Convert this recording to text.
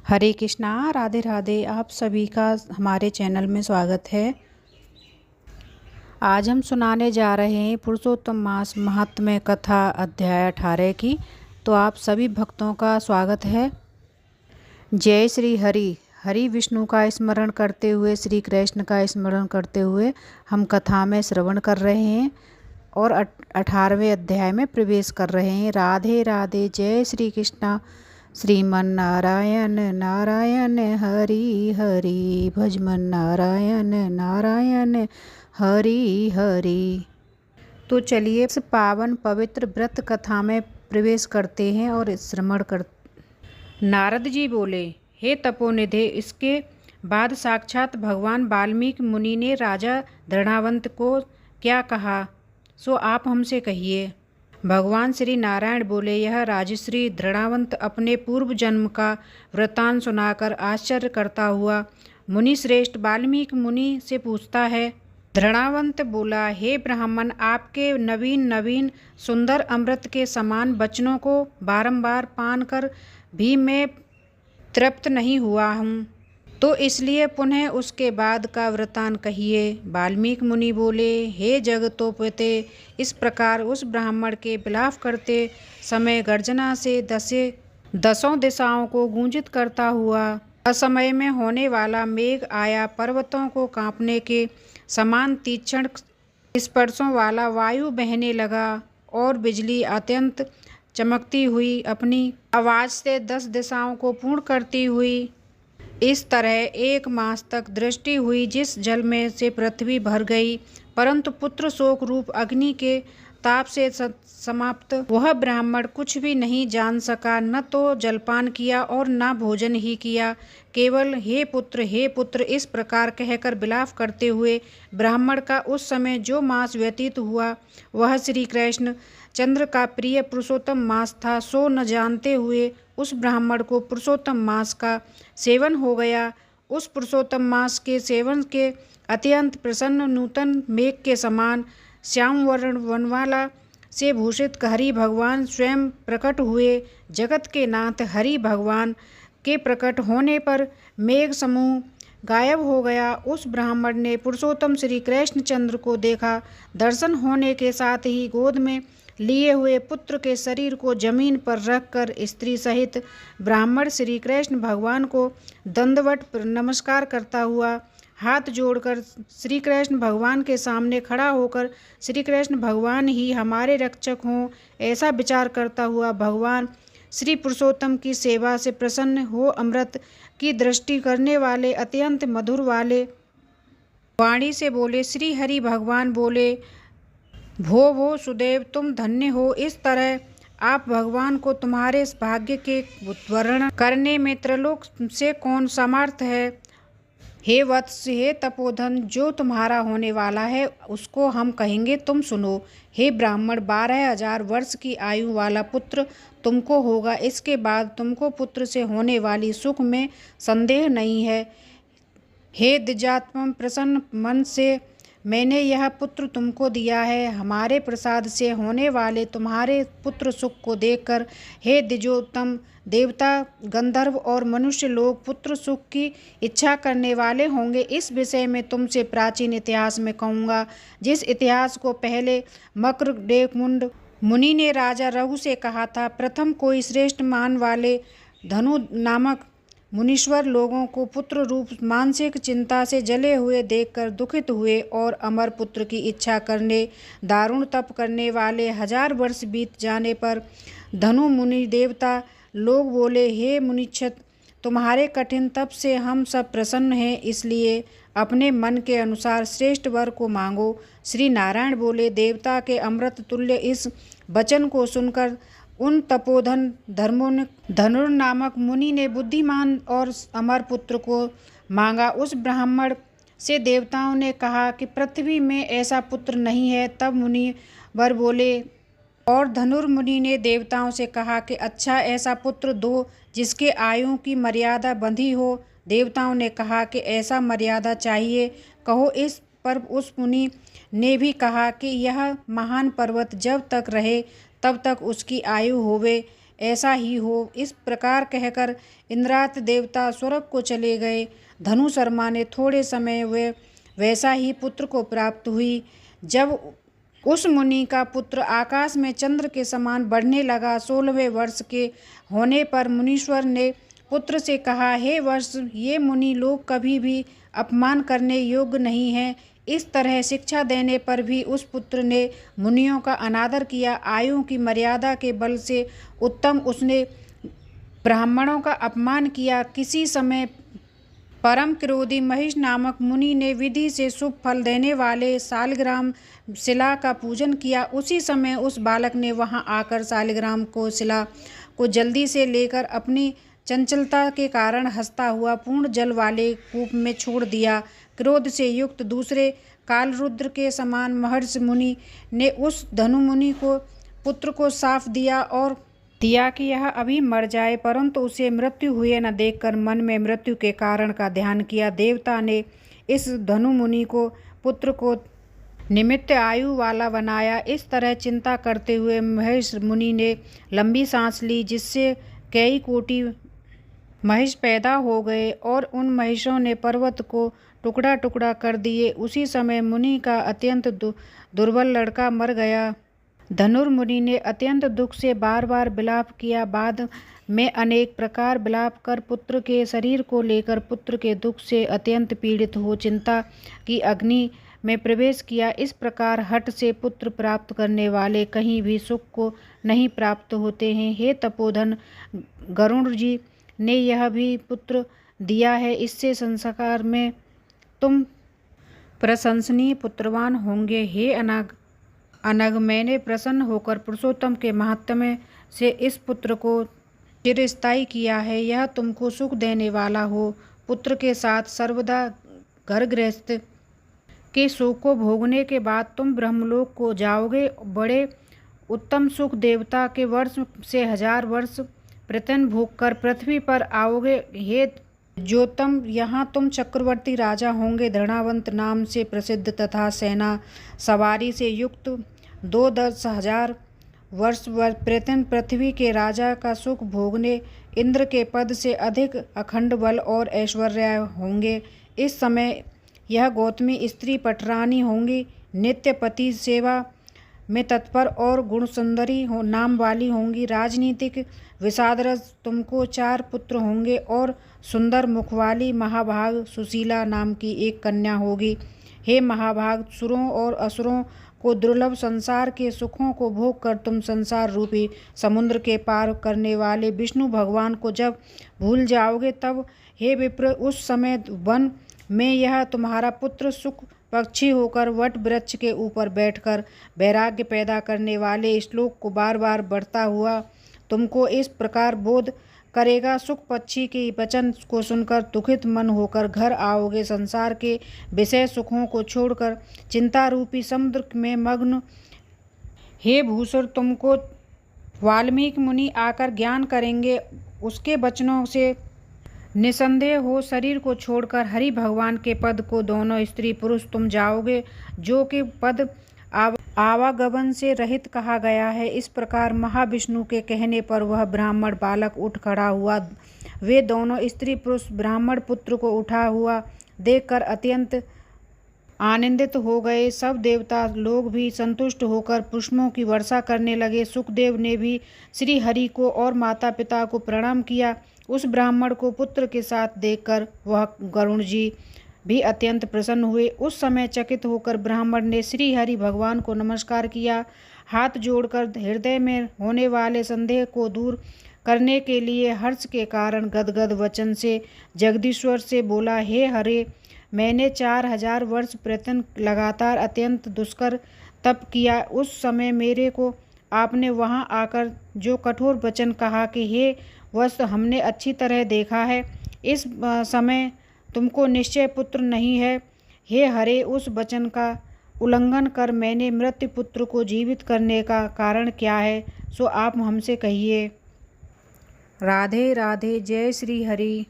हरे कृष्णा, राधे राधे। आप सभी का हमारे चैनल में स्वागत है। आज हम सुनाने जा रहे हैं पुरुषोत्तम मास महात्म्य कथा अध्याय 18 की। तो आप सभी भक्तों का स्वागत है। जय श्री हरि। हरि विष्णु का स्मरण करते हुए, श्री कृष्ण का स्मरण करते हुए हम कथा में श्रवण कर रहे हैं और 18वें अध्याय में प्रवेश कर रहे हैं। राधे राधे। जय श्री कृष्णा। श्रीमन नारायण नारायण हरि हरि, भजमन नारायण नारायण हरि हरि। तो चलिए इस पावन पवित्र व्रत कथा में प्रवेश करते हैं और श्रवण कर। नारद जी बोले, हे तपोनिधे, इसके बाद साक्षात भगवान वाल्मीकि मुनि ने राजा धृणावंत को क्या कहा, सो आप हमसे कहिए। भगवान श्री नारायण बोले, यह राजश्री धृणावंत अपने पूर्व जन्म का वृत्तांत सुनाकर आश्चर्य करता हुआ मुनि श्रेष्ठ वाल्मीकि मुनि से पूछता है। धृणावंत बोला, हे ब्राह्मण, आपके नवीन नवीन सुंदर अमृत के समान वचनों को बारंबार पान कर भी मैं तृप्त नहीं हुआ हूँ, तो इसलिए पुनः उसके बाद का वृतांत कहिए। वाल्मीकि मुनि बोले, हे जगतोपते, इस प्रकार उस ब्राह्मण के विलाप करते समय गर्जना से दसों दिशाओं को गूंजित करता हुआ असमय में होने वाला मेघ आया, पर्वतों को कांपने के समान तीक्ष्ण स्पर्शों वाला वायु बहने लगा और बिजली अत्यंत चमकती हुई अपनी आवाज से 10 दिशाओं को पूर्ण करती हुई इस तरह 1 मास तक दृष्टि हुई, जिस जल में से पृथ्वी भर गई, परंतु पुत्र शोक रूप अग्नि के ताप से समाप्त वह ब्राह्मण कुछ भी नहीं जान सका, न तो जलपान किया और न भोजन ही किया। केवल हे पुत्र इस प्रकार कहकर विलाप करते हुए ब्राह्मण का उस समय जो मास व्यतीत हुआ वह श्री कृष्ण चंद्र का प्रिय पुरुषोत्तम मास था, सो न जानते हुए उस ब्राह्मण को पुरुषोत्तम मास का सेवन हो गया। उस पुरुषोत्तम मास के सेवन के अत्यंत प्रसन्न नूतन मेघ के समान श्याम वर्ण वनमाला से भूषित हरि भगवान स्वयं प्रकट हुए। जगत के नाथ हरि भगवान के प्रकट होने पर मेघ समूह गायब हो गया। उस ब्राह्मण ने पुरुषोत्तम श्री कृष्ण चंद्र को देखा। दर्शन होने के साथ ही गोद में लिए हुए पुत्र के शरीर को जमीन पर रखकर स्त्री सहित ब्राह्मण श्री कृष्ण भगवान को दंडवत नमस्कार करता हुआ हाथ जोड़कर श्री कृष्ण भगवान के सामने खड़ा होकर श्री कृष्ण भगवान ही हमारे रक्षक हों ऐसा विचार करता हुआ भगवान श्री पुरुषोत्तम की सेवा से प्रसन्न हो अमृत की दृष्टि करने वाले अत्यंत मधुर वाले वाणी से बोले। श्री हरि भगवान बोले, भो सुदेव, तुम धन्य हो। इस तरह आप भगवान को तुम्हारे इस भाग्य के वर्णन करने में त्रिलोक से कौन समर्थ है। हे वत्स, हे तपोधन, जो तुम्हारा होने वाला है उसको हम कहेंगे, तुम सुनो। हे ब्राह्मण, 12,000 वर्ष की आयु वाला पुत्र तुमको होगा। इसके बाद तुमको पुत्र से होने वाली सुख में संदेह नहीं है। हे द्विजात्म, प्रसन्न मन से मैंने यह पुत्र तुमको दिया है। हमारे प्रसाद से होने वाले तुम्हारे पुत्र सुख को देखकर हे द्विजोत्तम, देवता, गंधर्व और मनुष्य लोग पुत्र सुख की इच्छा करने वाले होंगे। इस विषय में तुमसे प्राचीन इतिहास में कहूँगा, जिस इतिहास को पहले मकरडेकमुंड मुनि ने राजा रघु से कहा था। प्रथम कोई श्रेष्ठ मान वाले धनु नामक मुनीश्वर लोगों को पुत्र रूप मानसिक चिंता से जले हुए देखकर दुखित हुए और अमर पुत्र की इच्छा करने दारुण तप करने वाले 1000 वर्ष बीत जाने पर धनु मुनि देवता लोग बोले, हे मुनिच्छत, तुम्हारे कठिन तप से हम सब प्रसन्न हैं, इसलिए अपने मन के अनुसार श्रेष्ठ वर को मांगो। श्री नारायण बोले, देवता के अमृत तुल्य इस वचन को सुनकर उन तपोधन धनुर नामक मुनि ने बुद्धिमान और अमर पुत्र को मांगा। उस ब्राह्मण से देवताओं ने कहा कि पृथ्वी में ऐसा पुत्र नहीं है। तब मुनि वर बोले और धनुर्मुनि ने देवताओं से कहा कि अच्छा, ऐसा पुत्र दो जिसके आयु की मर्यादा बंधी हो। देवताओं ने कहा कि ऐसा मर्यादा चाहिए, कहो। इस पर उस मुनि ने भी कहा कि यह महान पर्वत जब तक रहे तब तक उसकी आयु होवे। ऐसा ही हो। इस प्रकार कहकर इंद्रात देवता स्वर्ग को चले गए। धनु शर्मा ने थोड़े समय वे वैसा ही पुत्र को प्राप्त हुई। जब उस मुनि का पुत्र आकाश में चंद्र के समान बढ़ने लगा, 16वें वर्ष के होने पर मुनीश्वर ने पुत्र से कहा, हे वर्ष, ये मुनि लोग कभी भी अपमान करने योग्य नहीं हैं। इस तरह शिक्षा देने पर भी उस पुत्र ने मुनियों का अनादर किया। आयु की मर्यादा के बल से उत्तम उसने ब्राह्मणों का अपमान किया। किसी समय परम क्रोधी महिष नामक मुनि ने विधि से शुभ फल देने वाले शालिग्राम शिला का पूजन किया। उसी समय उस बालक ने वहां आकर शालिग्राम को शिला को जल्दी से लेकर अपनी चंचलता के कारण हंसता हुआ पूर्ण जल वाले कूप में छोड़ दिया। क्रोध से युक्त दूसरे कालरुद्र के समान महर्षि मुनि ने उस धनु मुनि को पुत्र को साफ दिया कि यह अभी मर जाए, परंतु उसे मृत्यु हुए न देखकर मन में मृत्यु के कारण का ध्यान किया। देवता ने इस धनु मुनि को पुत्र को निमित्त आयु वाला बनाया। इस तरह चिंता करते हुए महेश मुनि ने लंबी सांस ली, जिससे कई कोटि महिष पैदा हो गए और उन महिषों ने पर्वत को टुकड़ा टुकड़ा कर दिए। उसी समय मुनि का अत्यंत दुर्बल लड़का मर गया। धनुर्मुनि ने अत्यंत दुख से बार बार विलाप किया। बाद में अनेक प्रकार विलाप कर पुत्र के शरीर को लेकर पुत्र के दुख से अत्यंत पीड़ित हो चिंता की अग्नि में प्रवेश किया। इस प्रकार हठ से पुत्र प्राप्त करने वाले कहीं भी सुख को नहीं प्राप्त होते हैं। हे तपोधन, गरुण जी ने यह भी पुत्र दिया है, इससे संसार में तुम प्रशंसनीय पुत्रवान होंगे। हे अनग, मैंने प्रसन्न होकर पुरुषोत्तम के महात्म्य से इस पुत्र को चिरस्थायी किया है। यह तुमको सुख देने वाला हो। पुत्र के साथ सर्वदा घर गृहस्थ के सुख को भोगने के बाद तुम ब्रह्मलोक को जाओगे। बड़े उत्तम सुख देवता के वर्ष से 1000 वर्ष प्रत्यन भोग कर पृथ्वी पर आओगे। हे ज्योतम, यहाँ तुम चक्रवर्ती राजा होंगे। धृणावंत नाम से प्रसिद्ध तथा सेना सवारी से युक्त 2-10,000 वर्ष प्रत्यन पृथ्वी के राजा का सुख भोगने इंद्र के पद से अधिक अखंड बल और ऐश्वर्य होंगे। इस समय यह गौतमी स्त्री पटरानी होंगी, नित्य पति सेवा में तत्पर और गुण सुंदरी नाम वाली होंगी। राजनीतिक विषादरस तुमको 4 पुत्र होंगे और सुंदर मुख वाली महाभाग सुशीला नाम की एक कन्या होगी। हे महाभाग, सुरों और असुरों को दुर्लभ संसार के सुखों को भोग कर तुम संसार रूपी समुद्र के पार करने वाले विष्णु भगवान को जब भूल जाओगे, तब हे विप्र, उस समय वन में यह तुम्हारा पुत्र सुख पक्षी होकर वट वृक्ष के ऊपर बैठकर वैराग्य पैदा करने वाले श्लोक को बार बार बढ़ता हुआ तुमको इस प्रकार बोध करेगा। सुख पक्षी के वचन को सुनकर दुखित मन होकर घर आओगे। संसार के विषय सुखों को छोड़कर चिंता रूपी समुद्र में मग्न हे भूसुर, तुमको वाल्मीकि मुनि आकर ज्ञान करेंगे। उसके वचनों से निसंदेह हो शरीर को छोड़कर हरि भगवान के पद को दोनों स्त्री पुरुष तुम जाओगे, जो कि पद आवागमन से रहित कहा गया है। इस प्रकार महाविष्णु के कहने पर वह ब्राह्मण बालक उठ खड़ा हुआ। वे दोनों स्त्री पुरुष ब्राह्मण पुत्र को उठा हुआ देखकर अत्यंत आनंदित हो गए। सब देवता लोग भी संतुष्ट होकर पुष्पों की वर्षा करने लगे। सुखदेव ने भी श्री हरि को और माता पिता को प्रणाम किया। उस ब्राह्मण को पुत्र के साथ देखकर वह गरुण जी भी अत्यंत प्रसन्न हुए। उस समय चकित होकर ब्राह्मण ने श्री हरि भगवान को नमस्कार किया। हाथ जोड़कर हृदय में होने वाले संदेह को दूर करने के लिए हर्ष के कारण गदगद वचन से जगदीश्वर से बोला, हे हरे, मैंने 4000 वर्ष प्रयत्न लगातार अत्यंत दुष्कर तप किया। उस समय मेरे को आपने वहां आकर जो कठोर वचन कहा कि हे वत्स, हमने अच्छी तरह देखा है, इस समय तुमको निश्चय पुत्र नहीं है। हे हरे, उस वचन का उल्लंघन कर मैंने मृत्यु पुत्र को जीवित करने का कारण क्या है, सो आप हमसे कहिए। राधे राधे। जय श्री हरि।